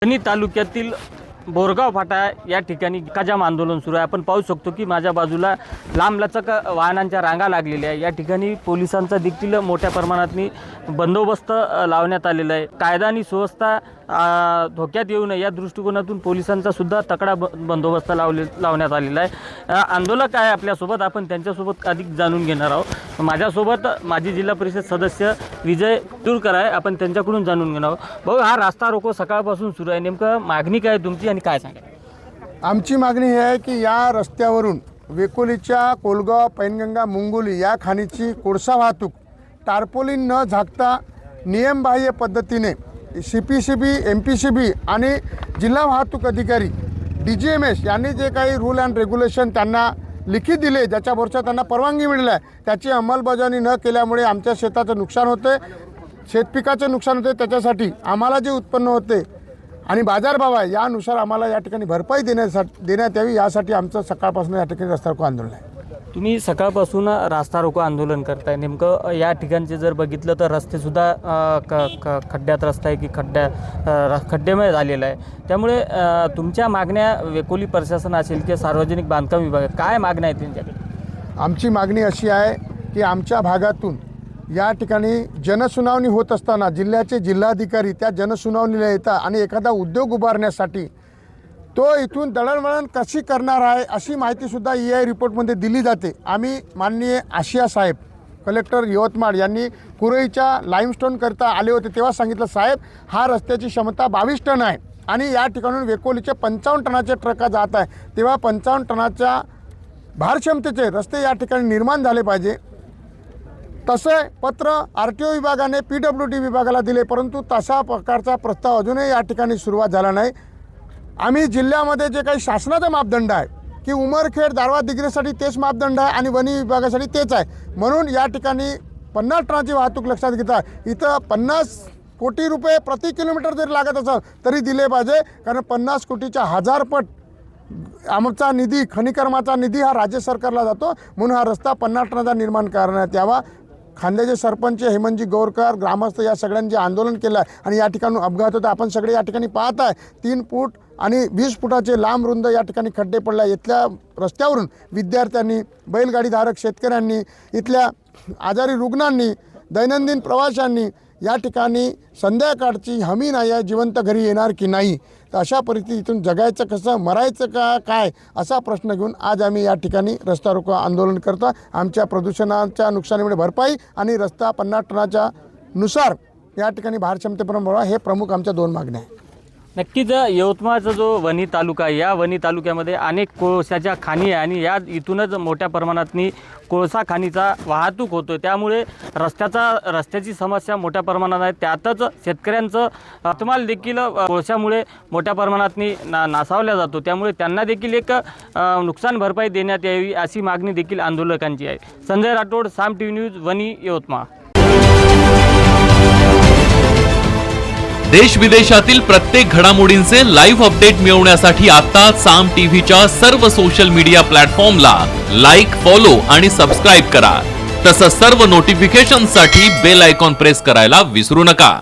वणी तालुक्यातील बोरगाव फाटा या ठिकाणी काजाम आंदोलन सुरू आहे। आपण पाहू शकतो की माझ्या बाजूला लांबलचक वाहनांच्या रांगा लागलेल्या आहे। या ठिकाणी पोलिसांचा देखील मोठ्या प्रमाणात बंदोबस्त लावण्यात आलेला आहे। कायदा आणि सुव्यवस्था धोक्यात येऊ नये या दृष्टिकोनातून पोलिसांचा सुद्धा तकडा बंदोबस्त लावण्यात आलेला आहे। आंदोलक आहे आपल्यासोबत, आपण त्यांच्यासोबत अधिक जाणून घेणार आहोत। माझ्यासोबत माजी जिल्हा परिषद सदस्य विजय तुरकर आहे, आपण त्यांच्याकडून जाणून घेणार आहोत। भाऊ, हा रास्ता रोको सकाळपासून सुरू आहे, नेमकं मागणी काय तुमची आणि काय सांगा? आमची मागणी ही आहे की या रस्त्यावरून वेकोलीच्या कोलगाव, पैनगंगा, मुंगोली या खाणीची कोळसा वाहतूक टार्पोलिन न झाकता नियमबाह्य पद्धतीने CPCB, MPCB आणि जिल्हा वाहतूक अधिकारी DGMS यांनी जे काही रूल अँड रेग्युलेशन त्यांना लिखित दिले, ज्याच्यावरच्या त्यांना परवानगी मिळाली आहे, त्याची अंमलबजावणी न केल्यामुळे आमच्या शेताचं नुकसान होते, शेतपिकाचं नुकसान होते। त्याच्यासाठी आम्हाला जे उत्पन्न होते आणि बाजारभाव आहे यानुसार आम्हाला या ठिकाणी भरपाई देण्यात यावी, यासाठी आमचं सकाळपासून या ठिकाणी रस्ता रोको आंदोलन आहे। तुम्ही सकाळपासून रास्ता रोको आंदोलन करताय, नेमकं या ठिकाणचे जर बघितलं तर रस्तेसुद्धा खड्ड्यात रस्ता आहे की खड्डेमय झालेला आहे। त्यामुळे तुमच्या मागण्या वेकोली प्रशासन असेल की सार्वजनिक बांधकाम विभाग, काय मागण्या आहेत त्यांच्याकडे? आमची मागणी अशी आहे की आमच्या भागातून या ठिकाणी जनसुनावणी होत असताना जिल्ह्याचे जिल्हाधिकारी त्या जनसुनावणीला येतात आणि एखादा उद्योग उभारण्यासाठी तो इथून दळणवळण कशी करणार आहे अशी माहितीसुद्धा EI रिपोर्टमध्ये दिली जाते। आम्ही माननीय आशिया साहेब कलेक्टर यवतमाळ यांनी कुरईच्या लाईमस्टोन करता आले होते, तेव्हा सांगितलं, साहेब हा रस्त्याची क्षमता 22 टन आहे आणि या ठिकाणून वेकोलीचे 55 टनाचे ट्रका जात आहे, तेव्हा 55 टनाच्या भारक्षमतेचे रस्ते या ठिकाणी निर्माण झाले पाहिजे। तसे पत्र RTO विभागाने PWD विभागाला दिले, परंतु तशा प्रकारचा प्रस्ताव अजूनही या ठिकाणी सुरुवात झाला नाही। आम्ही जिल्ह्यामध्ये जे काही शासनाचा मापदंड आहे की उमरखेड दारवा दिग्रेसाठी तेच मापदंड आहे आणि वनी विभागासाठी तेच आहे, म्हणून या ठिकाणी 50 टनाची वाहतूक लक्षात घेता इथं 50 कोटी रुपये प्रति किलोमीटर जरी लागत असेल तरी दिले पाहिजे, कारण 50 कोटीच्या 1000 पट आमचा निधी, खनिकर्माचा निधी हा राज्य सरकारला जातो, म्हणून हा रस्ता 50 टनाचा निर्माण करण्यात यावा। खांद्याचे सरपंच हेमंतजी गोरकर, ग्रामस्थ या सगळ्यांनी आंदोलन केलं आहे आणि या ठिकाणी अपघात होता, आपण सगळे या ठिकाणी पाहत आहे। 3 फूट आणि 20 फुटाचे लांब रुंद या ठिकाणी खड्डे पडले। इथल्या रस्त्यावरून विद्यार्थ्यांनी, बैलगाडीधारक शेतकऱ्यांनी, इथल्या आजारी रुग्णांनी, दैनंदिन प्रवाशांनी या ठिकाणी संध्याकाळची हमी नाही आहे, जिवंत घरी येणार की नाही, तर अशा परिस्थितीतून जगायचं कसं, मरायचं का काय असा प्रश्न घेऊन आज आम्ही या ठिकाणी रस्ता रोको आंदोलन करतो। आमच्या प्रदूषणाच्या नुकसानीमुळे भरपाई आणि रस्ता 50 टनाच्या नुसार या ठिकाणी भारक्षमतेपर्यंत भरावा, हे प्रमुख आमच्या 2 मागण्या आहेत। नक्कीच यवतमाळचा जो वणी तालुका आहे, या वणी तालुक्यामध्ये अनेक कोळशाच्या खाणी आहे आणि या इथूनच मोठ्या प्रमाणात कोळसा खाणीचा वाहतूक होतो, त्यामुळे रस्त्याची समस्या मोठ्या प्रमाणात आहे। त्यातच शेतकऱ्यांचं शेतमाल देखील कोळशामुळे मोठ्या प्रमाणात नासावल्या जातो, त्यामुळे त्यांना देखील एक नुकसान भरपाई देण्यात यावी अशी मागणी देखील आंदोलकांची आहे। संजय राठोड, साम TV न्यूज, वणी, यवतमाळ। देश विदेशातील प्रत्येक घडामोडींचे लाईव्ह अपडेट मिळवण्यासाठी आता साम टीव्हीच्या सर्व सोशल मीडिया प्लॅटफॉर्मला लाईक, फॉलो आणि सबस्क्राईब करा। तसंच सर्व नोटिफिकेशनसाठी बेल आयकॉन प्रेस करायला विसरू नका।